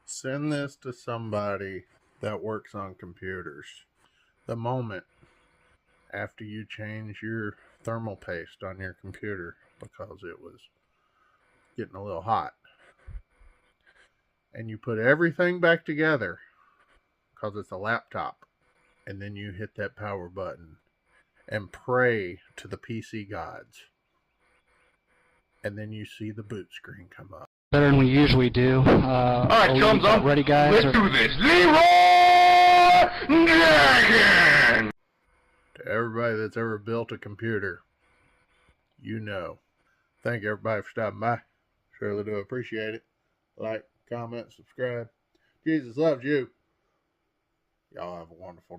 Send this to somebody that works on computers. The moment after you change your thermal paste on your computer because it was getting a little hot, and you put everything back together because it's a laptop, and then you hit that power button and pray to the PC gods, and then you see the boot screen come up. Better than we usually do. All right, chums up. Ready, guys? Let's do this. Leroy Dragon! To everybody that's ever built a computer, you know. Thank everybody for stopping by. Surely do appreciate it. Like, comment, subscribe. Jesus loves you. Y'all have a wonderful day.